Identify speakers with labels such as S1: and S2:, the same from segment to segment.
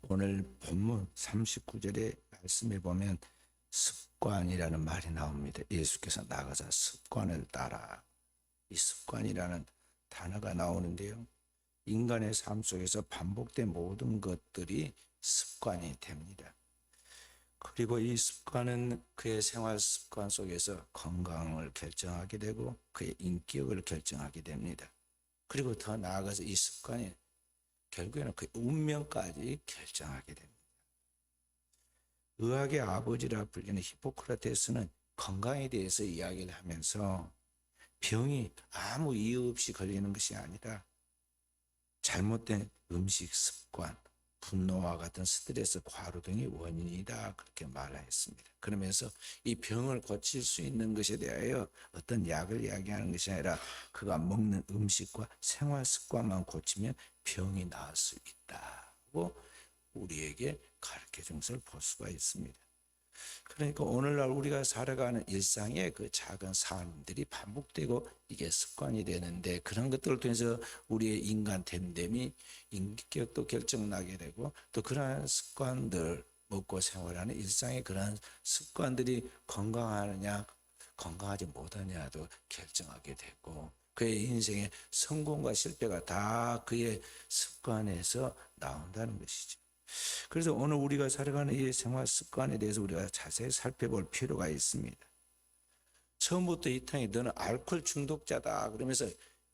S1: 오늘 본문 39절의 말씀에 보면 습관이라는 말이 나옵니다. 예수께서 나가서 습관을 따라, 이 습관이라는 단어가 나오는데요. 인간의 삶 속에서 반복된 모든 것들이 습관이 됩니다. 그리고 이 습관은 그의 생활 습관 속에서 건강을 결정하게 되고 그의 인격을 결정하게 됩니다. 그리고 더 나아가서 이 습관이 결국에는 그 운명까지 결정하게 됩니다. 의학의 아버지라 불리는 히포크라테스는 건강에 대해서 이야기를 하면서 병이 아무 이유 없이 걸리는 것이 아니라 잘못된 음식 습관, 분노와 같은 스트레스 과로 등이 원인이다, 그렇게 말했습니다. 그러면서 이 병을 고칠 수 있는 것에 대하여 어떤 약을 이야기하는 것이 아니라 그가 먹는 음식과 생활 습관만 고치면 병이 나을 수 있다고 우리에게 가르쳐 준 것을 볼 수가 있습니다. 그러니까 오늘날 우리가 살아가는 일상의 그 작은 삶들이 반복되고 이게 습관이 되는데, 그런 것들을 통해서 우리의 인간 됨됨이, 인격도 결정나게 되고, 또 그러한 습관들, 먹고 생활하는 일상의 그러한 습관들이 건강하느냐 건강하지 못하냐도 결정하게 되고, 그의 인생의 성공과 실패가 다 그의 습관에서 나온다는 것이죠. 그래서 오늘 우리가 살아가는 이 생활 습관에 대해서 우리가 자세히 살펴볼 필요가 있습니다. 처음부터 이 땅에 너는 알코올 중독자다 그러면서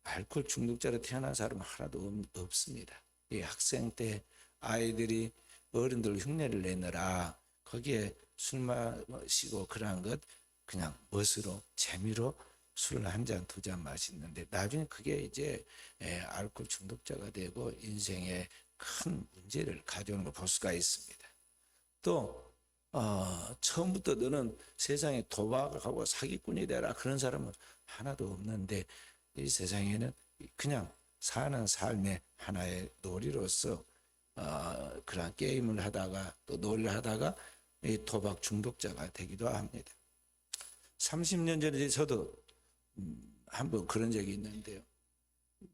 S1: 알코올 중독자로 태어난 사람은 하나도 없습니다. 이 학생 때 아이들이 어른들 흉내를 내느라 거기에 술 마시고 그러한 것 그냥 멋으로 재미로 술을 한 잔 두 잔 마시는데, 나중에 그게 이제 알코올 중독자가 되고 인생에 큰 문제를 가져오는 걸 볼 수가 있습니다. 또 처음부터 너는 세상에 도박하고 사기꾼이 되라 그런 사람은 하나도 없는데, 이 세상에는 그냥 사는 삶의 하나의 놀이로서 그런 게임을 하다가 또 놀이를 하다가 이 도박 중독자가 되기도 합니다. 30년 전에 저도 한번 그런 적이 있는데요.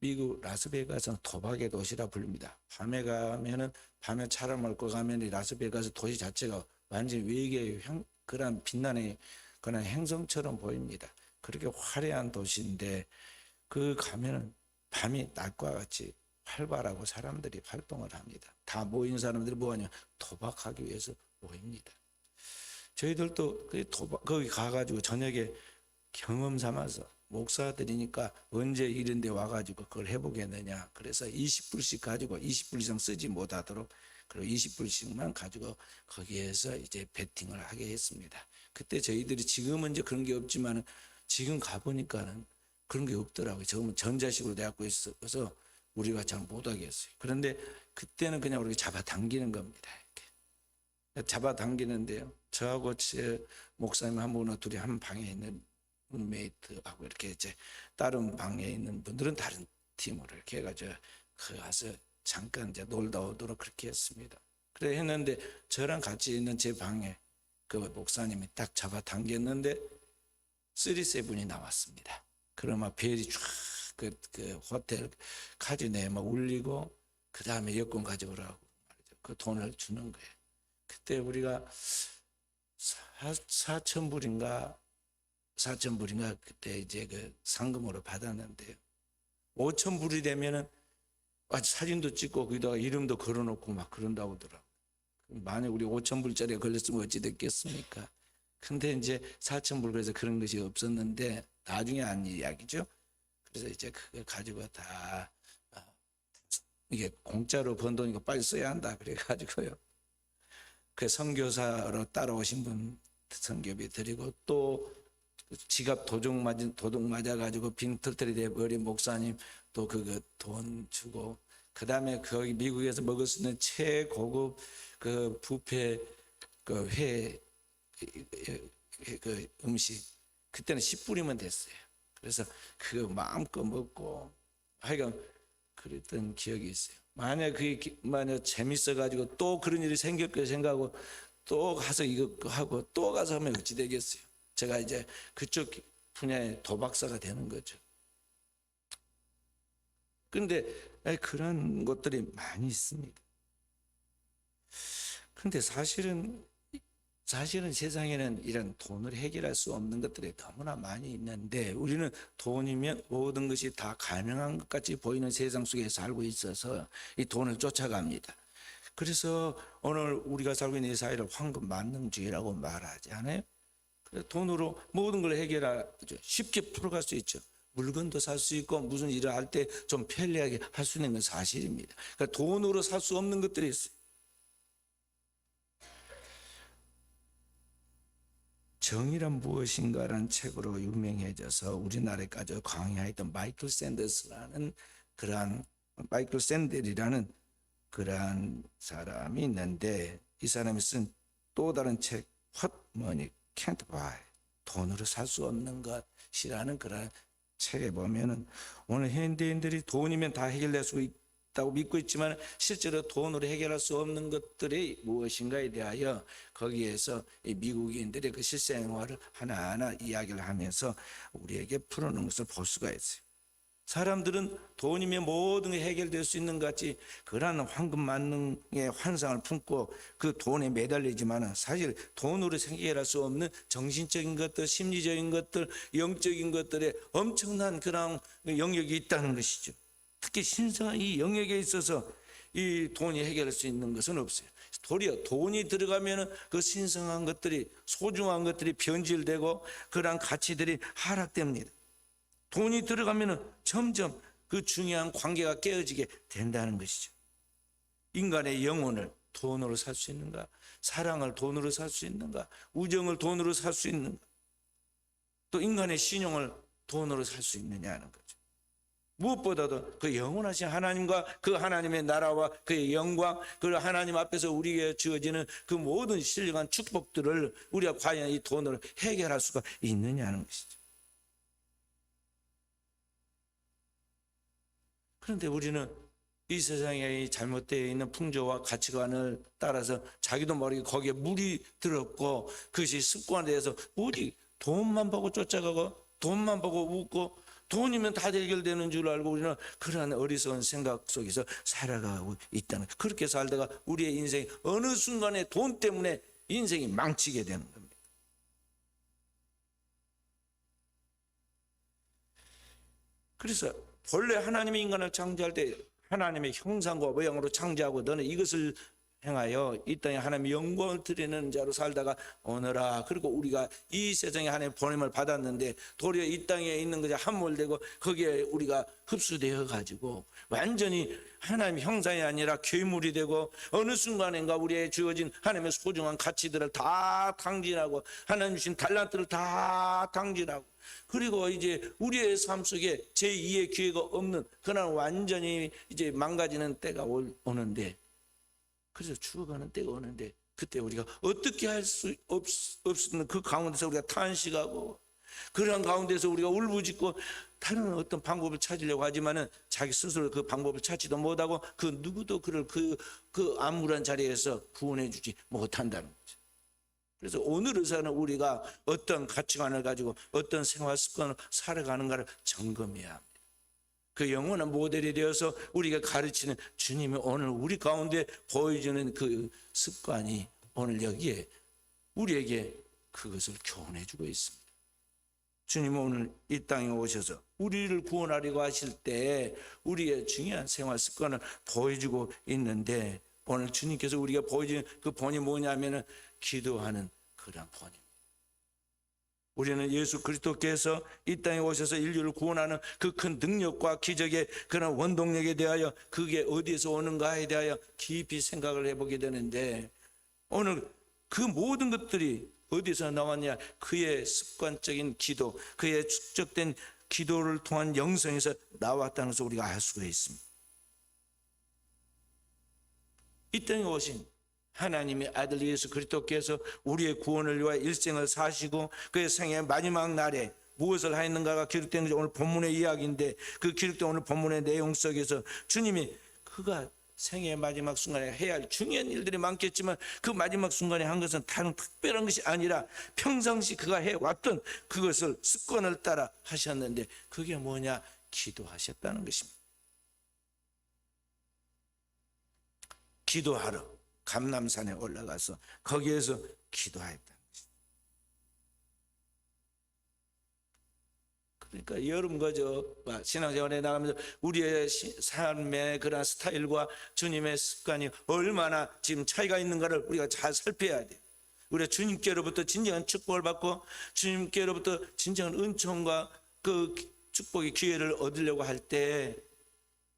S1: 미국 라스베가스는 도박의 도시라 부릅니다. 밤에 가면은, 밤에 차를 몰고 가면 이 라스베가스 도시 자체가 완전히 외계의 그런 빛나는 그런 행성처럼 보입니다. 그렇게 화려한 도시인데, 그 가면은 밤이 낮과 같이 활발하고 사람들이 활동을 합니다. 다 모인 사람들이 뭐하냐, 도박하기 위해서 모입니다. 저희들도 그 도박 거기 가가지고 저녁에 경험 삼아서, 목사들이니까 언제 이런 데 와가지고 그걸 해보겠느냐, 그래서 20불씩 가지고 20불 이상 쓰지 못하도록, 그리고 20불씩만 가지고 거기에서 이제 베팅을 하게 했습니다. 그때 저희들이, 지금은 이제 그런 게 없지만 지금 가보니까는 그런 게 없더라고요. 지금은 전자식으로 되어 있어서 우리가 잘 못하겠어요. 그런데 그때는 그냥 우리가 잡아당기는 겁니다. 이렇게 잡아당기는데요, 저하고 제 목사님 한 분은 둘이 한 방에 있는 룸메이트하고 이렇게 이제 다른 방에 있는 분들은 다른 팀으로 이렇게 해가지고 가서 잠깐 이제 놀다 오도록 그렇게 했습니다. 그래 했는데 저랑 같이 있는 제 방에 그 목사님이 딱 잡아당겼는데 37이 나왔습니다. 그러면 벨이 쫙 그 호텔 카지노에 막 울리고, 그 다음에 여권 가져오라고 말이죠. 그 돈을 주는 거예요. 그때 우리가 4,000불인가 그때 이제 그 상금으로 받았는데요. 5,000불이 되면은 사진도 찍고 거기다가 이름도 걸어놓고 막 그런다고 하더라고요. 만약 우리 5,000불짜리가 걸렸으면 어찌 됐겠습니까? 근데 이제 4,000불, 그래서 그런 것이 없었는데 나중에 한 이야기죠. 그래서 이제 그걸 가지고 다 이게 공짜로 번 돈이니까 빨리 써야 한다 그래가지고요. 그 선교사로 따라오신 분 선교비 드리고, 또 지갑 도둑 맞아가지고 빈털털이 돼버린 목사님 또 그거 돈 주고, 그 다음에 거기 미국에서 먹을 수 있는 최고급 그 뷔페 그 그 음식, 그때는 10불이면 됐어요. 그래서 그거 마음껏 먹고 하여간 그랬던 기억이 있어요. 만약 재밌어가지고 또 그런 일이 생길 거 생각하고 또 가서 이거 하고 또 가서 하면 어찌 되겠어요. 제가 이제 그쪽 분야의 도박사가 되는 거죠. 그런데 그런 것들이 많이 있습니다. 그런데 사실은 세상에는 이런 돈을 해결할 수 없는 것들이 너무나 많이 있는데, 우리는 돈이면 모든 것이 다 가능한 것 같이 보이는 세상 속에 살고 있어서 이 돈을 쫓아갑니다. 그래서 오늘 우리가 살고 있는 이 사회를 황금 만능주의라고 말하지 않아요? 그래서 돈으로 모든 걸 해결하죠. 쉽게 풀어갈 수 있죠. 물건도 살 수 있고 무슨 일을 할 때 좀 편리하게 할 수 있는 건 사실입니다. 그러니까 돈으로 살 수 없는 것들이 있어요. 정의란 무엇인가라는 책으로 유명해져서 우리나라에까지 강의했던 마이클 샌델이라는 그러한 사람이 있는데, 이 사람이 쓴 또 다른 책 What Money Can't Buy, 돈으로 살 수 없는 것이라는 그런 책에 보면은 오늘 현대인들이 돈이면 다 해결될 수 있다고 믿고 있지만 실제로 돈으로 해결할 수 없는 것들이 무엇인가에 대하여 거기에서 이 미국인들의 그 실생활을 하나하나 이야기를 하면서 우리에게 풀어놓은 것을 볼 수가 있어요. 사람들은 돈이면 모든 게 해결될 수 있는 것 같이 그러한 황금 만능의 환상을 품고 그 돈에 매달리지만 사실 돈으로 해결할 수 없는 정신적인 것들, 심리적인 것들, 영적인 것들에 엄청난 그런 영역이 있다는 것이죠. 특히 신성한 이 영역에 있어서 이 돈이 해결할 수 있는 것은 없어요. 도리어 돈이 들어가면 그 신성한 것들이, 소중한 것들이 변질되고 그러한 가치들이 하락됩니다. 돈이 들어가면 점점 그 중요한 관계가 깨어지게 된다는 것이죠. 인간의 영혼을 돈으로 살 수 있는가? 사랑을 돈으로 살 수 있는가? 우정을 돈으로 살 수 있는가? 또 인간의 신용을 돈으로 살 수 있느냐는 거죠. 무엇보다도 그 영원하신 하나님과 그 하나님의 나라와 그의 영광, 그 하나님 앞에서 우리에게 주어지는 그 모든 신령한 축복들을 우리가 과연 이 돈으로 해결할 수가 있느냐는 것이죠. 그런데 우리는 이 세상에 잘못되어 있는 풍조와 가치관을 따라서 자기도 모르게 거기에 물이 들었고 그것이 습관화돼서 오직 돈만 보고 쫓아가고 돈만 보고 웃고 돈이면 다 해결되는 줄 알고 우리는 그러한 어리석은 생각 속에서 살아가고 있다는, 그렇게 살다가 우리의 인생이 어느 순간에 돈 때문에 인생이 망치게 되는 겁니다. 그래서 본래 하나님의 인간을 창조할 때 하나님의 형상과 모양으로 창조하고 너는 이것을 행하여 이 땅에 하나님의 영광을 드리는 자로 살다가 오너라. 그리고 우리가 이 세상에 하나님의 보냄을 받았는데 도리어 이 땅에 있는 것이 함몰되고 거기에 우리가 흡수되어 가지고 완전히 하나님의 형상이 아니라 괴물이 되고 어느 순간인가 우리의 주어진 하나님의 소중한 가치들을 다 탕진하고 하나님 주신 달란트를 다 탕진하고 그리고 이제 우리의 삶 속에 제2의 기회가 없는 그런 완전히 이제 망가지는 때가 오는데, 그래서 죽어가는 때가 오는데 그때 우리가 어떻게 할 수 없는 그 가운데서 우리가 탄식하고 그런 가운데서 우리가 울부짖고 다른 어떤 방법을 찾으려고 하지만은 자기 스스로 그 방법을 찾지도 못하고 그 누구도 그를 그 암울한 자리에서 구원해 주지 못한다는 거죠. 그래서 오늘에서는 우리가 어떤 가치관을 가지고 어떤 생활 습관을 살아가는가를 점검해야 합니다. 그 영원한 모델이 되어서 우리가 가르치는 주님이 오늘 우리 가운데 보여주는 그 습관이 오늘 여기에 우리에게 그것을 교훈해 주고 있습니다. 주님은 오늘 이 땅에 오셔서 우리를 구원하려고 하실 때 우리의 중요한 생활 습관을 보여주고 있는데, 오늘 주님께서 우리가 보여주는 그 본이 뭐냐면은 기도하는 그런 본입니다. 우리는 예수 그리스도께서 이 땅에 오셔서 인류를 구원하는 그 큰 능력과 기적의 그런 원동력에 대하여 그게 어디에서 오는가에 대하여 깊이 생각을 해보게 되는데, 오늘 그 모든 것들이 어디서 나왔냐? 그의 습관적인 기도, 그의 축적된 기도를 통한 영성에서 나왔다는 것을 우리가 알 수가 있습니다. 이 땅에 오신 하나님의 아들 예수 그리스도께서 우리의 구원을 위하여 일생을 사시고 그의 생의 마지막 날에 무엇을 하였는가가 기록된 것이 오늘 본문의 이야기인데, 그 기록된 오늘 본문의 내용 속에서 주님이 그가 생의 마지막 순간에 해야 할 중요한 일들이 많겠지만 그 마지막 순간에 한 것은 다른 특별한 것이 아니라 평상시 그가 해왔던 그것을 습관을 따라 하셨는데, 그게 뭐냐? 기도하셨다는 것입니다. 기도하러 감람산에 올라가서 거기에서 기도하였다. 그러니까 여러분 그저 신앙생활에 나가면서 우리의 삶의 그런 스타일과 주님의 습관이 얼마나 지금 차이가 있는가를 우리가 잘 살펴야 돼요. 우리가 주님께로부터 진정한 축복을 받고 주님께로부터 진정한 은총과 그 축복의 기회를 얻으려고 할 때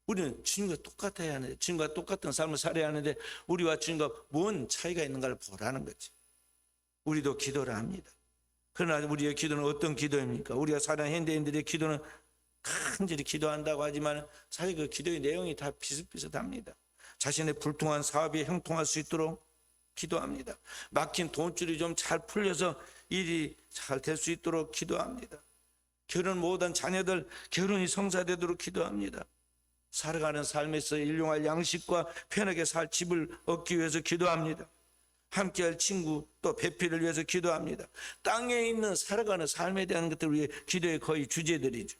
S1: 우리는 주님과 똑같아야 하는데, 주님과 똑같은 삶을 살아야 하는데 우리와 주님과 뭔 차이가 있는가를 보라는 거지. 우리도 기도를 합니다. 그러나 우리의 기도는 어떤 기도입니까? 우리가 사는 현대인들의 기도는 간절히 기도한다고 하지만 사실 그 기도의 내용이 다 비슷비슷합니다. 자신의 불통한 사업이 형통할 수 있도록 기도합니다. 막힌 돈줄이 좀 잘 풀려서 일이 잘 될 수 있도록 기도합니다. 결혼 못한 자녀들 결혼이 성사되도록 기도합니다. 살아가는 삶에서 일용할 양식과 편하게 살 집을 얻기 위해서 기도합니다. 함께할 친구 또 배필을 위해서 기도합니다. 땅에 있는 살아가는 삶에 대한 것들 우리의 기도의 거의 주제들이죠.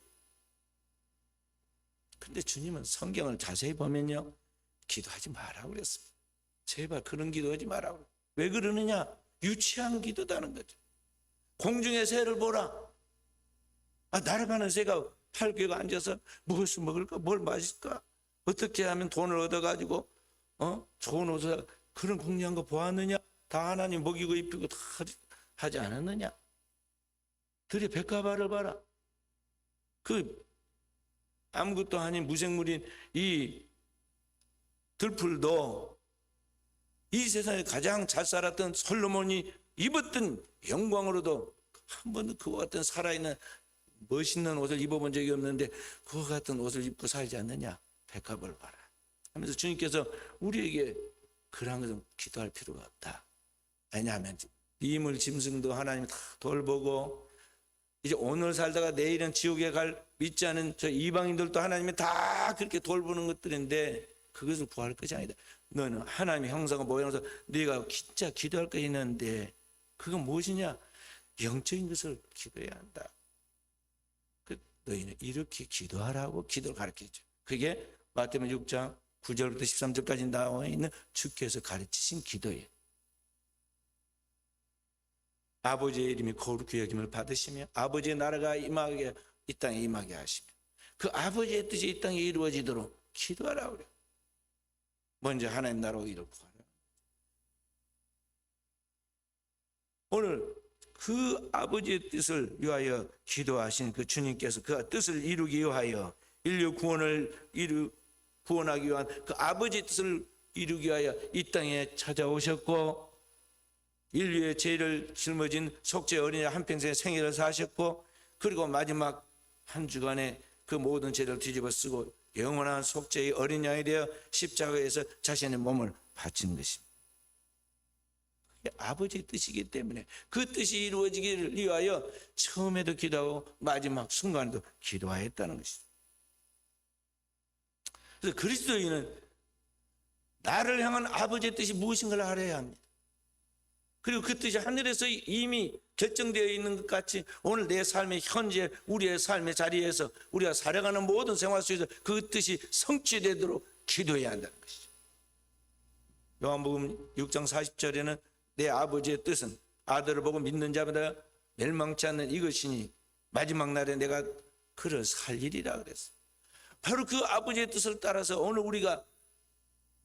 S1: 근데 주님은 성경을 자세히 보면요, 기도하지 말라고 그랬습니다. 제발 그런 기도하지 말라고. 왜 그러느냐? 유치한 기도다는 거죠. 공중의 새를 보라. 날아가는 새가 팔 꿰고 앉아서 무엇을 먹을까? 뭘 마실까? 어떻게 하면 돈을 얻어가지고 좋은 옷을, 그런 궁리한 거 보았느냐? 다 하나님 먹이고 입히고 다 하지 않았느냐? 들의 백합화를 봐라. 그 아무것도 아닌 무생물인 이 들풀도 이 세상에 가장 잘 살았던 솔로몬이 입었던 영광으로도 한 번도 그와 같은 살아있는 멋있는 옷을 입어본 적이 없는데 그와 같은 옷을 입고 살지 않느냐? 백합을 봐라 하면서 주님께서 우리에게 그런 것은 기도할 필요가 없다. 왜냐하면 이물 짐승도 하나님 다 돌보고 이제 오늘 살다가 내일은 지옥에 갈 믿지 않은 저 이방인들도 하나님이 다 그렇게 돌보는 것들인데 그것은 구할 것이 아니다. 너는 하나님의 형상과 모양으로서 네가 진짜 기도할 것이 있는데 그건 무엇이냐? 영적인 것을 기도해야 한다. 너희는 이렇게 기도하라고 기도를 가르쳤죠. 그게 마태복음 6장 9절부터 13절까지 나와 있는 주께서 가르치신 기도예요. 아버지의 이름이 거룩히 여김을 받으시며 아버지의 나라가 임하게 이 땅에 임하게 하시며 그 아버지의 뜻이 이 땅에 이루어지도록 기도하라고 그래요. 먼저 하나님 나라로 이루고 가라. 오늘 그 아버지의 뜻을 위하여 기도하신 그 주님께서 그 뜻을 이루기 위하여 인류 구원을 구원하기 위한 그 아버지의 뜻을 이루기 위하여 이 땅에 찾아오셨고 인류의 죄를 짊어진 속죄 어린이 한평생의 생애를 사셨고 그리고 마지막 한 주간에 그 모든 죄를 뒤집어 쓰고 영원한 속죄의 어린 양이 되어 십자가에서 자신의 몸을 바친 것입니다. 아버지의 뜻이기 때문에 그 뜻이 이루어지기를 위하여 처음에도 기도하고 마지막 순간에도 기도하였다는 것이죠. 그래서 그리스도인은 나를 향한 아버지의 뜻이 무엇인가를 알아야 합니다. 그리고 그 뜻이 하늘에서 이미 결정되어 있는 것 같이 오늘 내 삶의 현재 우리의 삶의 자리에서 우리가 살아가는 모든 생활 속에서 그 뜻이 성취되도록 기도해야 한다는 것이죠. 요한복음 6장 40절에는 내 아버지의 뜻은 아들을 보고 믿는 자마다 멸망치 않는 이것이니 마지막 날에 내가 그를 살리리라 그랬어요. 바로 그 아버지의 뜻을 따라서 오늘 우리가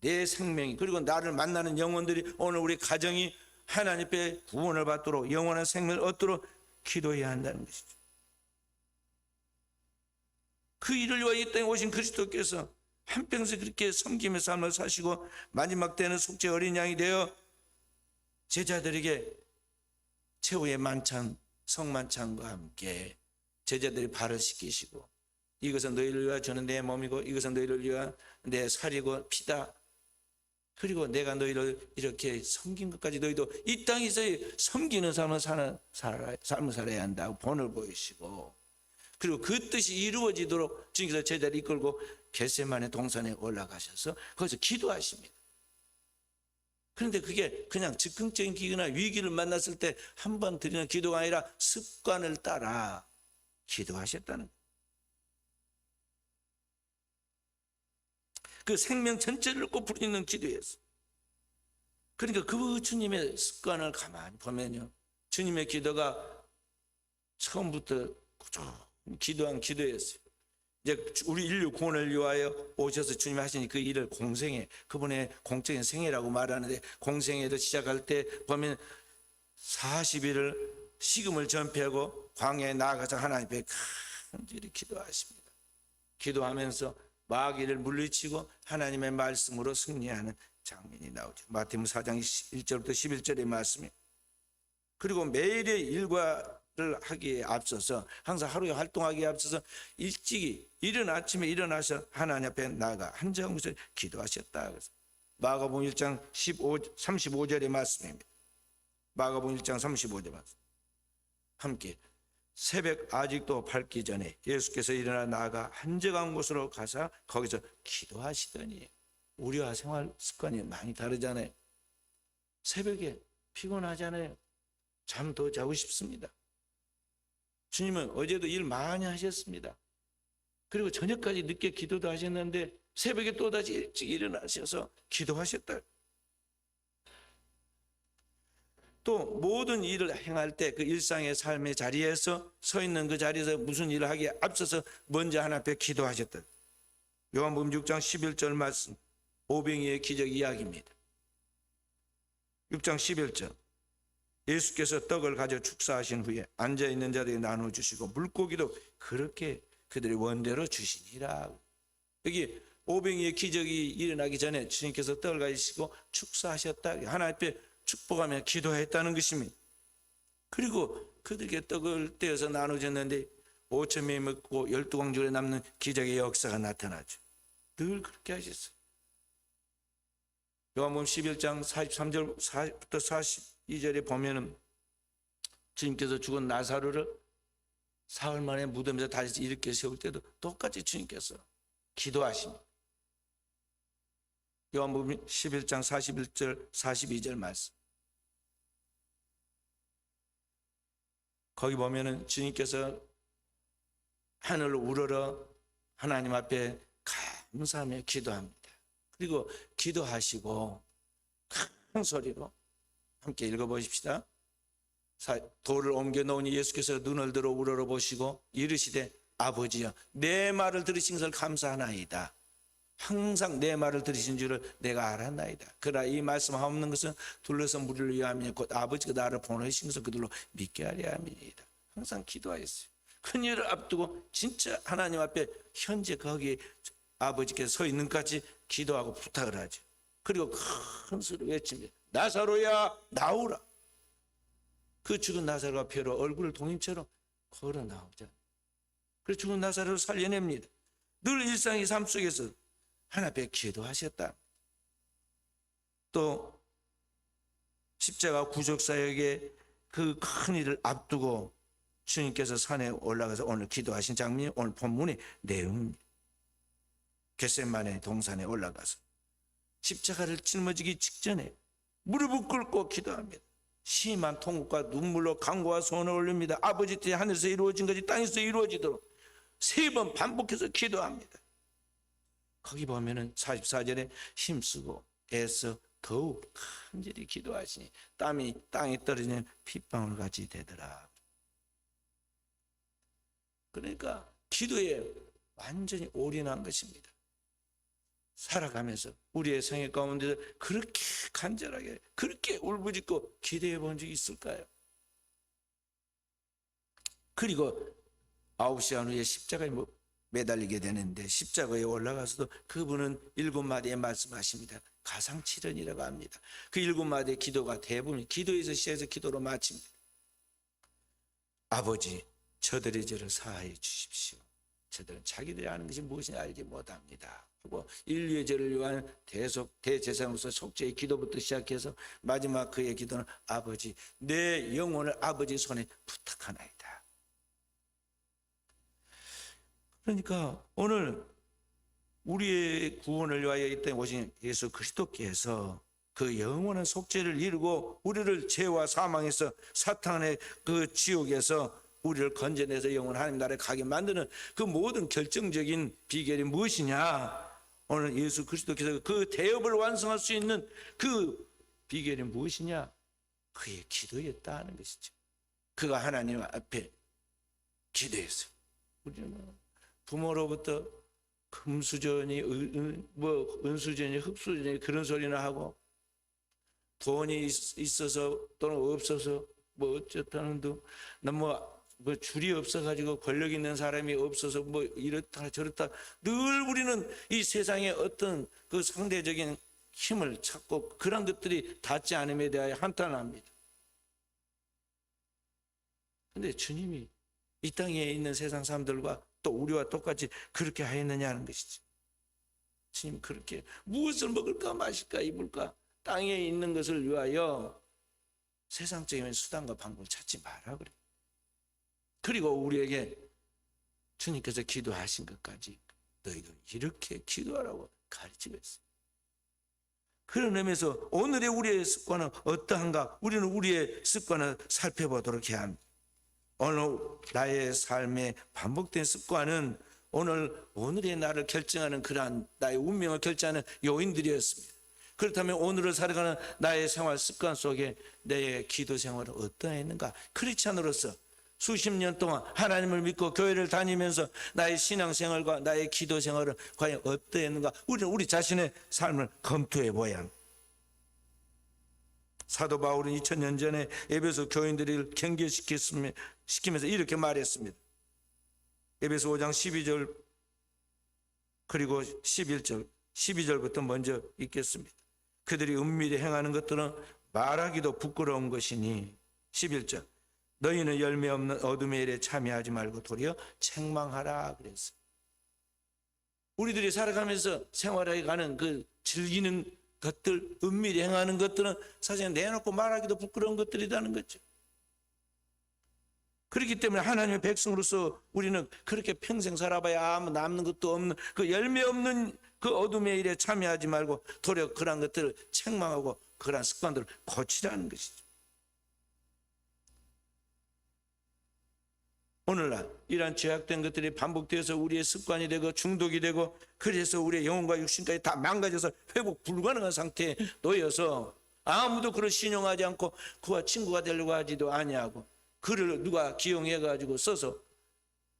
S1: 내 생명이 그리고 나를 만나는 영혼들이 오늘 우리 가정이 하나님 앞에 구원을 받도록 영원한 생명을 얻도록 기도해야 한다는 것이죠. 그 일을 위하여 이 땅에 오신 그리스도께서 한평생 그렇게 섬김의 삶을 사시고 마지막 때는 속죄 어린 양이 되어 제자들에게 최후의 만찬 성만찬과 함께 제자들이 발을 씻기시고 이것은 너희를 위하여 주는 내 몸이고 이것은 너희를 위하여 내 살이고 피다. 그리고 내가 너희를 이렇게 섬긴 것까지 너희도 이 땅에서 섬기는 삶을 살아야 한다고 본을 보이시고 그리고 그 뜻이 이루어지도록 주님께서 제자를 이끌고 겟세마네 동산에 올라가셔서 거기서 기도하십니다. 그런데 그게 그냥 즉흥적인 기회나 위기를 만났을 때 한 번 드리는 기도가 아니라 습관을 따라 기도하셨다는 거예요. 그 생명 전체를 놓고 부르짖는 기도였어요. 그러니까 그 주님의 습관을 가만히 보면요, 주님의 기도가 처음부터 꾸준히 기도한 기도였어요. 이제 우리 인류 구원을 위하여 오셔서 주님이 하신 그 일을 공생애, 그분의 공적인 생애라고 말하는데, 공생애를 시작할 때 보면 40일을 식음을 전폐하고 광야에 나아가서 하나님 앞에 간절히 기도하십니다. 기도하면서 마귀를 물리치고 하나님의 말씀으로 승리하는 장면이 나오죠. 마태복음 4장 1절부터 11절의 말씀이. 그리고 매일의 일과를 하기에 앞서서, 항상 하루에 활동하기에 앞서서 일찍이 이른 아침에 일어나서 하나님 앞에 나아가 한정무서 기도하셨다. 마가복음 1장 35절의 말씀입니다. 마가복음 1장 35절 말씀. 함께 새벽 아직도 밝기 전에 예수께서 일어나 나아가 한적한 곳으로 가서 거기서 기도하시더니. 우리와 생활 습관이 많이 다르잖아요. 새벽에 피곤하잖아요. 잠 더 자고 싶습니다. 주님은 어제도 일 많이 하셨습니다. 그리고 저녁까지 늦게 기도도 하셨는데 새벽에 또다시 일찍 일어나셔서 기도하셨다. 또 모든 일을 행할 때 그 일상의 삶의 자리에서 서 있는 그 자리에서 무슨 일을 하기에 앞서서 먼저 하나님 앞에 기도하셨다. 요한복음 6장 11절 말씀, 오병이의 기적 이야기입니다. 6장 11절. 예수께서 떡을 가져 축사하신 후에 앉아있는 자들에게 나눠주시고 물고기도 그렇게 그들의 원대로 주시니라. 여기 오병이의 기적이 일어나기 전에 주님께서 떡을 가지시고 축사하셨다. 하나님 앞에 축복하며 기도했다는 것입니다. 그리고 그들에게 떡을 떼어서 나눠줬는데 5,000명이 먹고 12광줄에 남는 기적의 역사가 나타나죠. 늘 그렇게 하셨어요. 요한복음 11장 43절부터 42절에 보면은 주님께서 죽은 나사로를 사흘 만에 무덤에서 다시 일으켜 세울 때도 똑같이 주님께서 기도하십니다. 요한복음 11장 41절 42절 말씀. 거기 보면은 주님께서 하늘을 우러러 하나님 앞에 감사하며 기도합니다. 그리고 기도하시고 큰 소리로 함께 읽어보십시다. 돌을 옮겨 놓으니 예수께서 눈을 들어 우러러 보시고 이르시되 아버지여 내 말을 들으신 것을 감사하나이다. 항상 내 말을 들으신 줄을 내가 알았나이다. 그러나 이 말씀 하옵는 것은 둘러서 무리를 위함이니 곧 아버지가 나를 보내신 것을 그들로 믿게 하려 함이니이다. 항상 기도하였어요. 큰일을 앞두고 진짜 하나님 앞에 현재 거기 아버지께서 서 있는 까지 기도하고 부탁을 하죠. 그리고 큰 소리로 외칩니다. 나사로야 나오라. 그 죽은 나사로가 벼로 얼굴을 동인처럼 걸어 나오죠. 그래서 죽은 나사로를 살려냅니다. 늘 일상의 삶 속에서 하나님 앞에 기도하셨다. 또 십자가 구속사역의 그 큰 일을 앞두고 주님께서 산에 올라가서 오늘 기도하신 장면이 오늘 본문의 내용입니다. 겟세마네 동산에 올라가서 십자가를 짊어지기 직전에 무릎을 꿇고 기도합니다. 심한 통곡과 눈물로 간구와 소원을 올립니다. 아버지 뜻이 하늘에서 이루어진 것이 땅에서 이루어지도록 3번 반복해서 기도합니다. 거기 보면은 44절에 힘쓰고 애써 더욱 간절히 기도하시니 땀이 땅에 떨어지는 핏방울 같이 되더라. 그러니까 기도에 완전히 올인한 것입니다. 살아가면서 우리의 생애 가운데 그렇게 간절하게 그렇게 울부짖고 기도해 본 적이 있을까요? 그리고 9시간 후에 십자가에 매달리게 되는데 십자가에 올라가서도 그분은 7마디의 말씀하십니다. 가상칠언이라고 합니다. 그 7마디의 기도가 대부분 기도에서 시작해서 기도로 마칩니다. 아버지 저들의 죄를 사하여 주십시오. 저들은 자기들이 아는 것이 무엇인지 알지 못합니다. 하고 인류의 죄를 위한 대제사장으로서 속죄의 기도부터 시작해서 마지막 그의 기도는 아버지 내 영혼을 아버지 손에 부탁하나이다. 그러니까 오늘 우리의 구원을 위하여 이 땅에 오신 예수 그리스도께서 그 영원한 속죄를 이루고 우리를 죄와 사망에서 사탄의 그 지옥에서 우리를 건져내서 영원 하나님 나라에 가게 만드는 그 모든 결정적인 비결이 무엇이냐? 오늘 예수 그리스도께서 그 대업을 완성할 수 있는 그 비결이 무엇이냐? 그의 기도였다 하는 것이죠. 그가 하나님 앞에 기도했어요. 우리는 부모로부터 금수저니 은수저니 흙수저니 그런 소리나 하고, 돈이 있어서 또는 없어서 어쨌다는 둥, 뭐 줄이 없어가지고 권력 있는 사람이 없어서 뭐 이렇다 저렇다, 늘 우리는 이 세상의 어떤 그 상대적인 힘을 찾고 그런 것들이 닿지 않음에 대하여 한탄합니다. 근데 주님이 이 땅에 있는 세상 사람들과 또 우리와 똑같이 그렇게 하였느냐는 것이죠. 주님 그렇게 무엇을 먹을까 마실까 입을까 땅에 있는 것을 위하여 세상적인 수단과 방법을 찾지 마라 그래요. 그리고 우리에게 주님께서 기도하신 것까지 너희도 이렇게 기도하라고 가르치고 있어요. 그런 의미에서 오늘의 우리의 습관은 어떠한가? 우리는 우리의 습관을 살펴보도록 해야 합니다. 오늘 나의 삶의 반복된 습관은 오늘의 나를 결정하는 그러한 나의 운명을 결정하는 요인들이었습니다. 그렇다면 오늘을 살아가는 나의 생활 습관 속에 내 기도 생활은 어떠했는가? 크리스찬으로서 수십 년 동안 하나님을 믿고 교회를 다니면서 나의 신앙생활과 나의 기도 생활은 과연 어떠했는가? 우리는 우리 자신의 삶을 검토해 보아야 합니다. 사도 바울은 2000년 전에 에베소 교인들을 경계시키면서 이렇게 말했습니다. 에베소 5장 12절 그리고 11절 12절부터 먼저 읽겠습니다. 그들이 은밀히 행하는 것들은 말하기도 부끄러운 것이니 11절 너희는 열매 없는 어둠의 일에 참여하지 말고 도리어 책망하라 그랬어요. 우리들이 살아가면서 생활해 가는 그 즐기는 것들, 은밀히 행하는 것들은 사실 내놓고 말하기도 부끄러운 것들이라는 거죠. 그렇기 때문에 하나님의 백성으로서 우리는 그렇게 평생 살아봐야 아무 남는 것도 없는 그 열매 없는 그 어둠의 일에 참여하지 말고 도리어 그러한 것들을 책망하고 그러한 습관들을 고치라는 것이죠. 오늘날 이러한 죄악된 것들이 반복되어서 우리의 습관이 되고 중독이 되고 그래서 우리의 영혼과 육신까지 다 망가져서 회복 불가능한 상태에 놓여서 아무도 그를 신용하지 않고 그와 친구가 되려고 하지도 아니하고 그를 누가 기용해가지고 써서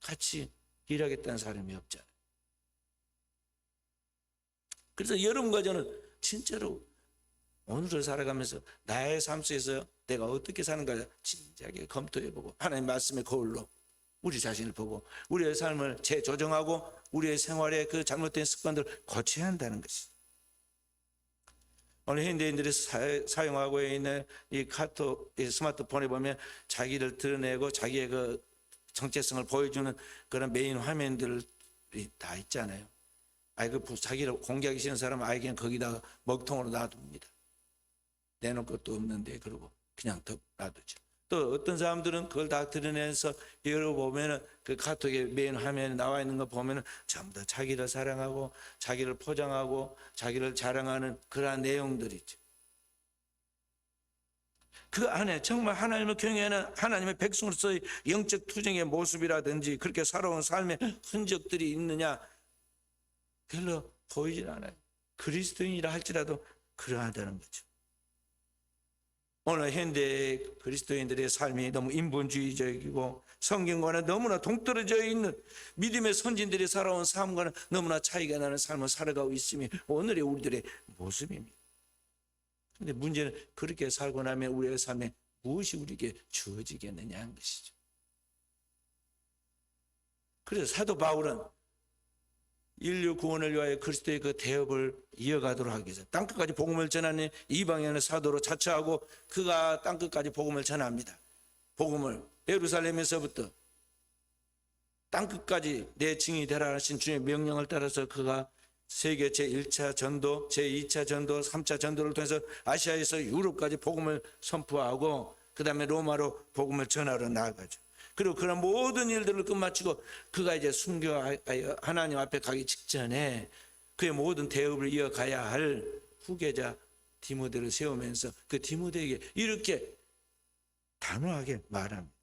S1: 같이 일하겠다는 사람이 없잖아요. 그래서 여러분과 저는 진짜로 오늘을 살아가면서 나의 삶 속에서 내가 어떻게 사는가 진지하게 검토해보고 하나님 말씀의 거울로 우리 자신을 보고 우리의 삶을 재조정하고 우리의 생활의 그 잘못된 습관들을 고쳐야 한다는 것이죠. 오늘 현대인들이 사용하고 있는 이 카톡, 이 스마트폰에 보면 자기를 드러내고 자기의 그 정체성을 보여주는 그런 메인 화면들이 다 있잖아요. 자기를 공개하기 싫은 사람은 아예 그냥 거기다가 먹통으로 놔둡니다. 내놓을 것도 없는데 그러고 그냥 놔두죠. 또 어떤 사람들은 그걸 다 드러내서 열어보면은 그 카톡의 메인 화면에 나와 있는 거 보면은 전부 다 자기를 사랑하고 자기를 포장하고 자기를 자랑하는 그러한 내용들이죠. 그 안에 정말 하나님을 경외하는 하나님의 백성으로서의 영적 투쟁의 모습이라든지 그렇게 살아온 삶의 흔적들이 있느냐 별로 보이질 않아요. 그리스도인이라 할지라도 그러하다는 거죠. 오늘 현대 그리스도인들의 삶이 너무 인본주의적이고 성경과는 너무나 동떨어져 있는 믿음의 선진들이 살아온 삶과는 너무나 차이가 나는 삶을 살아가고 있음이 오늘의 우리들의 모습입니다. 그런데 문제는 그렇게 살고 나면 우리의 삶에 무엇이 우리에게 주어지겠느냐 하는 것이죠. 그래서 사도 바울은 인류 구원을 위하여 그리스도의 그 대업을 이어가도록 하기 위해서 땅끝까지 복음을 전하는 이방인의 사도로 자처하고 그가 땅끝까지 복음을 전합니다. 복음을 예루살렘에서부터 땅끝까지 내 증인이 되라 하신 주의 명령을 따라서 그가 세계 제1차 전도, 제2차 전도, 3차 전도를 통해서 아시아에서 유럽까지 복음을 선포하고 그 다음에 로마로 복음을 전하러 나아가죠. 그리고 그런 모든 일들을 끝마치고 그가 이제 순교하여 하나님 앞에 가기 직전에 그의 모든 대업을 이어가야 할 후계자 디모데를 세우면서 그 디모데에게 이렇게 단호하게 말합니다.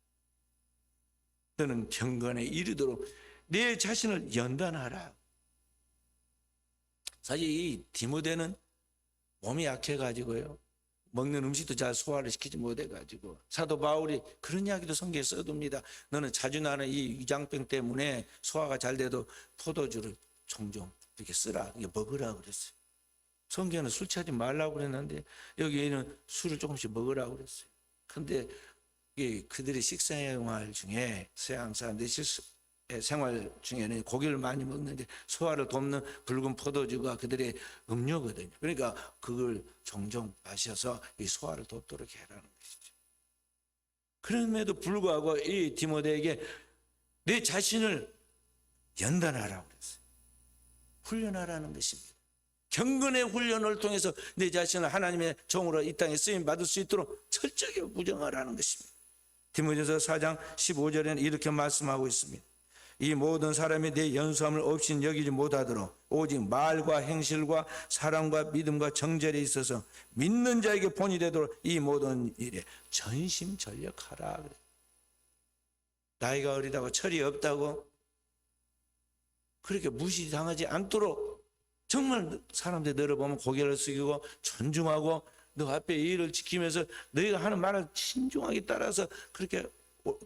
S1: 너는 경건에 이르도록 내 자신을 연단하라. 사실 이 디모데는 몸이 약해가지고요 먹는 음식도 잘 소화를 시키지 못해가지고 사도 바울이 그런 이야기도 성경에 써둡니다. 너는 자주 나는 이 위장병 때문에 소화가 잘 돼도 포도주를 종종 이렇게 쓰라, 이게 먹으라 그랬어요. 성경에는 술 취하지 말라고 그랬는데 여기에는 술을 조금씩 먹으라고 그랬어요. 근데 그들의 식생활 중에 서양 사람들의 생활 중에는 고기를 많이 먹는데 소화를 돕는 붉은 포도주가 그들의 음료거든요. 그러니까 그걸 종종 마셔서 이 소화를 돕도록 해라는 것이죠. 그럼에도 불구하고 이 디모데에게 내 자신을 연단하라고 그랬어요. 훈련하라는 것입니다. 경건의 훈련을 통해서 내 자신을 하나님의 종으로 이 땅에 쓰임 받을 수 있도록 철저하게 무정하라는 것입니다. 디모데서 4장 15절에는 이렇게 말씀하고 있습니다. 이 모든 사람이 내 연수함을 없이 여기지 못하도록 오직 말과 행실과 사랑과 믿음과 정절에 있어서 믿는 자에게 본이 되도록 이 모든 일에 전심전력하라 그래. 나이가 어리다고 철이 없다고 그렇게 무시당하지 않도록 정말 사람들 너를 보면 고개를 숙이고 존중하고 너 앞에 일을 지키면서 너희가 하는 말을 신중하게 따라서 그렇게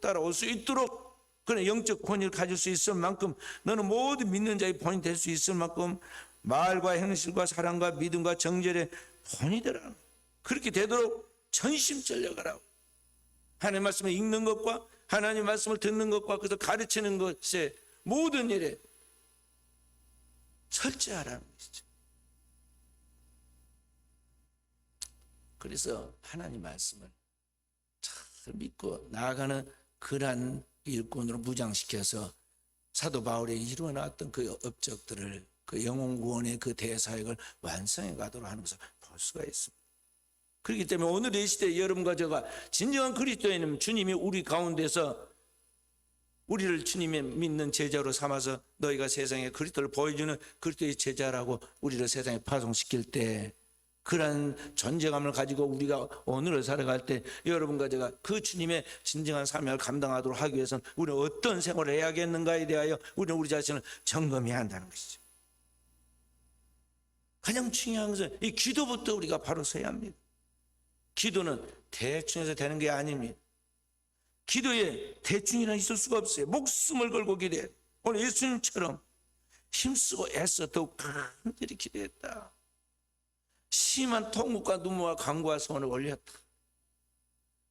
S1: 따라올 수 있도록 그런 영적 권위를 가질 수 있을 만큼 너는 모든 믿는 자의 본이 될 수 있을 만큼 말과 행실과 사랑과 믿음과 정절에 본이 되라. 그렇게 되도록 전심전력하라고. 하나님의 말씀을 읽는 것과 하나님의 말씀을 듣는 것과 그래서 가르치는 것에 모든 일에 철저하라는 것이죠. 그래서 하나님 말씀을 잘 믿고 나아가는 그러한 일꾼으로 무장시켜서 사도 바울이 이루어놨던 그 업적들을 그 영혼 구원의 그 대사역을 완성해 가도록 하는 것을 볼 수가 있습니다. 그렇기 때문에 오늘 이 시대에 여러분과 제가 진정한 그리스도인은 주님이 우리 가운데서 우리를 주님의 믿는 제자로 삼아서 너희가 세상에 그리스도를 보여주는 그리스도의 제자라고 우리를 세상에 파송시킬 때 그러한 존재감을 가지고 우리가 오늘을 살아갈 때 여러분과 제가 그 주님의 진정한 사명을 감당하도록 하기 위해서는 우리는 어떤 생활을 해야겠는가에 대하여 우리는 우리 자신을 점검해야 한다는 것이죠. 가장 중요한 것은 이 기도부터 우리가 바로 서야 합니다. 기도는 대충해서 되는 게 아닙니다. 기도에 대충이란 있을 수가 없어요. 목숨을 걸고 기도해. 오늘 예수님처럼 힘쓰고 애써 더욱 간절히 기도했다. 심한 통곡과 눈물과 간구와 소원을 올렸다.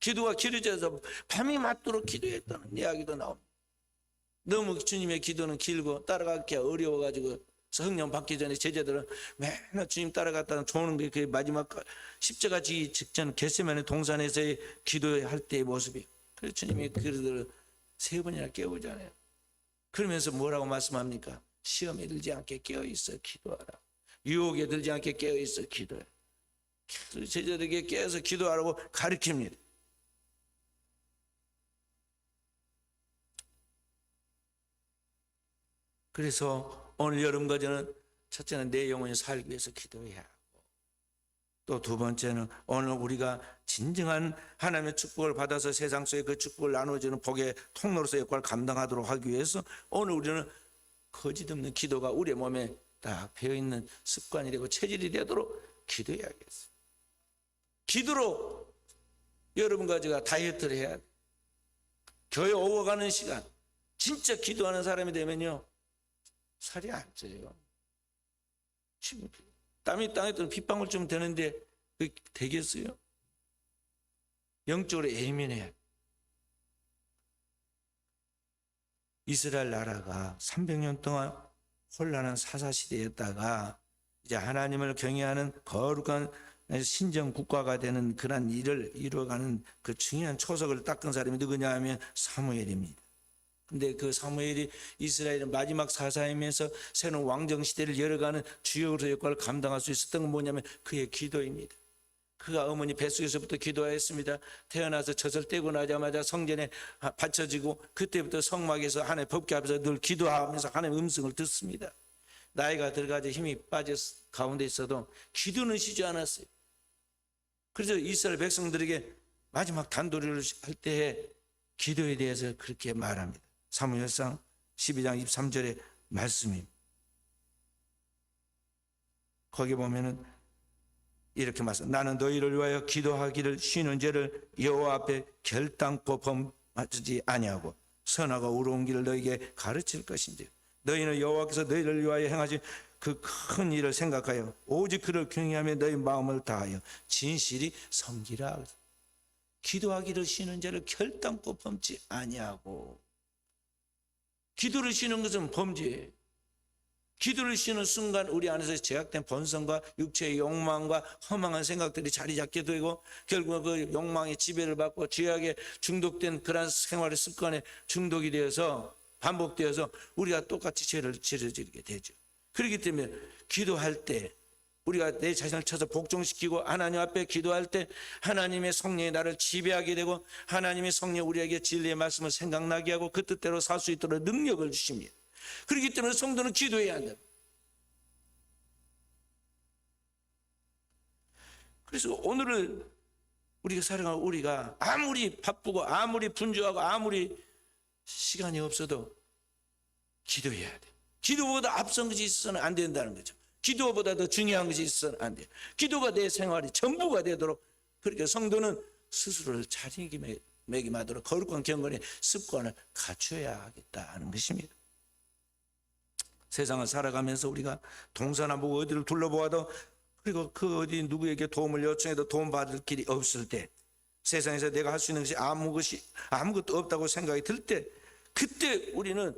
S1: 기도가 길어져서 밤이 맞도록 기도했다는 이야기도 나옵니다. 너무 주님의 기도는 길고 따라가기 어려워가지고 성령 받기 전에 제자들은 맨날 주님 따라갔다가 조는 게 그 마지막 십자가 지기 직전 겟세마네 동산에서의 기도할 때의 모습이. 그래서 주님이 그들을 3번이나 깨우잖아요. 그러면서 뭐라고 말씀합니까? 시험에 들지 않게 깨어있어 기도하라. 유혹에 들지 않게 깨어있어 기도해. 제자들에게 깨어서 기도하라고 가르칩니다. 그래서 오늘 여러분과 저는 첫째는 내 영혼이 살기 위해서 기도해야 하고 또 두 번째는 오늘 우리가 진정한 하나님의 축복을 받아서 세상 속에 그 축복을 나눠주는 복의 통로로서 역할을 감당하도록 하기 위해서 오늘 우리는 거짓없는 기도가 우리의 몸에 딱 배어있는 습관이 되고 체질이 되도록 기도해야겠어요. 기도로 여러분과 제가 다이어트를 해야 돼요. 교회 오고 가는 시간 진짜 기도하는 사람이 되면요 살이 안 쪄요. 지금 땀이 땅에 뜨면 빗방울 좀 되는데 그게 되겠어요? 영적으로 예민해요. 이스라엘 나라가 300년 동안 혼란한 사사시대였다가 이제 하나님을 경외하는 거룩한 신정 국가가 되는 그런 일을 이루어가는 그 중요한 초석을 닦은 사람이 누구냐 하면 사무엘입니다. 근데 그 사무엘이 이스라엘의 마지막 사사이면서 새로운 왕정 시대를 열어가는 주역으로 역할을 감당할 수 있었던 건 뭐냐면 그의 기도입니다. 그가 어머니 뱃속에서부터 기도하였습니다. 태어나서 젖을 떼고 나자마자 성전에 바쳐지고 그때부터 성막에서 하나님의 법궤 앞에서 늘 기도하면서 하나님의 음성을 듣습니다. 나이가 들어가서 힘이 빠져 가운데 있어도 기도는 쉬지 않았어요. 그래서 이스라엘 백성들에게 마지막 단도리를 할 때에 기도에 대해서 그렇게 말합니다. 사무엘상 12장 23절의 말씀입니다. 거기 보면은 이렇게 말씀, 나는 너희를 위하여 기도하기를 쉬는 죄를 여호와 앞에 결단코 범하지 아니하고 선하고 의로운 길을 너희에게 가르칠 것인지 너희는 여호와께서 너희를 위하여 행하신 그 큰 일을 생각하여 오직 그를 경외하며 너희 마음을 다하여 진실이 섬기라. 기도하기를 쉬는 죄를 결단코 범치 아니하고, 기도를 쉬는 것은 범죄예요. 기도를 쉬는 순간 우리 안에서 제약된 본성과 육체의 욕망과 허망한 생각들이 자리 잡게 되고 결국 그 욕망의 지배를 받고 죄악에 중독된 그러한 생활의 습관에 중독이 되어서 반복되어서 우리가 똑같이 죄를 저지르게 되죠. 그렇기 때문에 기도할 때 우리가 내 자신을 쳐서 복종시키고 하나님 앞에 기도할 때 하나님의 성령이 나를 지배하게 되고 하나님의 성령이 우리에게 진리의 말씀을 생각나게 하고 그 뜻대로 살 수 있도록 능력을 주십니다. 그렇기 때문에 성도는 기도해야 한다. 그래서 오늘을 우리가 살아가고 우리가 아무리 바쁘고 아무리 분주하고 아무리 시간이 없어도 기도해야 돼. 기도보다 앞선 것이 있어서는 안 된다는 거죠. 기도보다 더 중요한 것이 있어서는 안 돼요. 기도가 내 생활이 전부가 되도록, 그러니까 성도는 스스로를 자기매김하도록 거룩한 경건의 습관을 갖춰야 하겠다는 것입니다. 세상을 살아가면서 우리가 동서남북 어디를 둘러보아도 그리고 그 어디 누구에게 도움을 요청해도 도움받을 길이 없을 때, 세상에서 내가 할 수 있는 것이 아무것도 없다고 생각이 들 때, 그때 우리는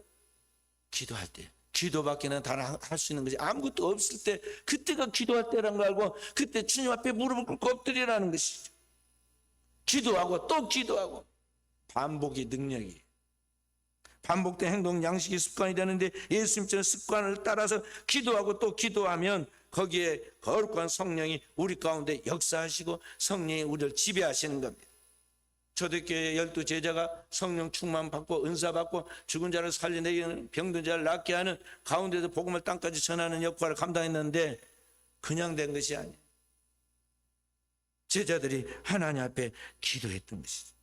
S1: 기도할 때, 기도밖에는 다 할 수 있는 것이 아무것도 없을 때, 그때가 기도할 때라는 걸 알고 그때 주님 앞에 무릎을 꿇고 엎드리라는 것이죠. 기도하고 또 기도하고, 반복이 능력이에요. 반복된 행동 양식이 습관이 되는데 예수님처럼 습관을 따라서 기도하고 또 기도하면 거기에 거룩한 성령이 우리 가운데 역사하시고 성령이 우리를 지배하시는 겁니다. 초대교회 12제자가 성령 충만 받고 은사 받고 죽은 자를 살려내는 병든 자를 낫게 하는 가운데서 복음을 땅까지 전하는 역할을 감당했는데 그냥 된 것이 아니에요. 제자들이 하나님 앞에 기도했던 것이죠.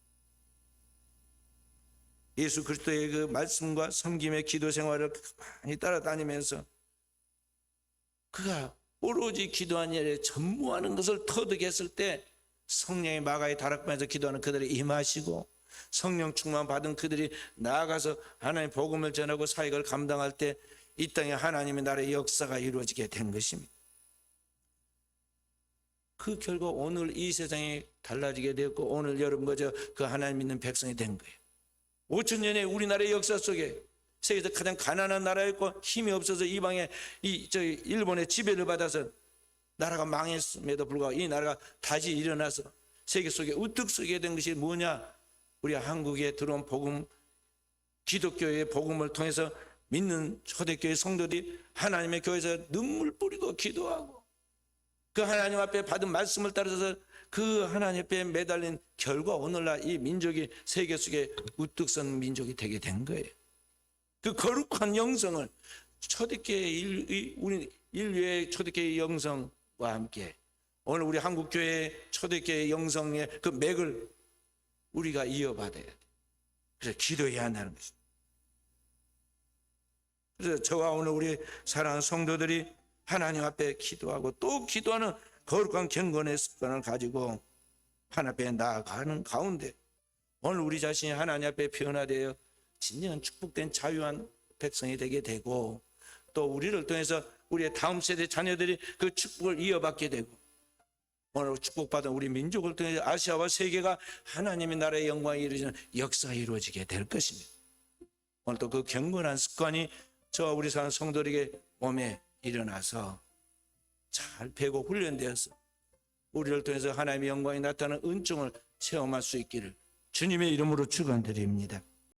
S1: 예수 그리스도의 그 말씀과 섬김의 기도 생활을 많이 따라다니면서 그가 오로지 기도한 일에 전무하는 것을 터득했을 때 성령의 마가의 다락방에서 기도하는 그들이 임하시고 성령 충만 받은 그들이 나아가서 하나님의 복음을 전하고 사역을 감당할 때 이 땅에 하나님의 나라의 역사가 이루어지게 된 것입니다. 그 결과 오늘 이 세상이 달라지게 되었고 오늘 여러분 그저 그 하나님 믿는 백성이 된 거예요. 5,000년의 우리나라의 역사 속에 세계에서 가장 가난한 나라였고 힘이 없어서 이방에 일본의 지배를 받아서 나라가 망했음에도 불구하고 이 나라가 다시 일어나서 세계 속에 우뚝 서게 된 것이 뭐냐? 우리 한국에 들어온 복음, 기독교의 복음을 통해서 믿는 초대교회 성도들이 하나님의 교회에서 눈물 뿌리고 기도하고 그 하나님 앞에 받은 말씀을 따라서 그 하나님 앞에 매달린 결과 오늘날 이 민족이 세계 속에 우뚝 선 민족이 되게 된 거예요. 그 거룩한 영성을 초대교회 우리 인류의 초대교회 영성과 함께 오늘 우리 한국교회 초대교회 영성의 그 맥을 우리가 이어받아야 돼. 그래서 기도해야 한다는 것입니다. 그래서 저와 오늘 우리 사랑하는 성도들이 하나님 앞에 기도하고 또 기도하는 거룩한 경건의 습관을 가지고 하나님 앞에 나아가는 가운데 오늘 우리 자신이 하나님 앞에 변화되어 진정한 축복된 자유한 백성이 되게 되고 또 우리를 통해서 우리의 다음 세대 자녀들이 그 축복을 이어받게 되고 오늘 축복받은 우리 민족을 통해서 아시아와 세계가 하나님의 나라의 영광이 이루어지는 역사가 이루어지게 될 것입니다. 오늘 또 그 경건한 습관이 저와 우리 사는 성도들에게 몸에 일어나서 잘 배고 훈련되어서 우리를 통해서 하나님의 영광이 나타나는 은총을 체험할 수 있기를 주님의 이름으로 축원드립니다.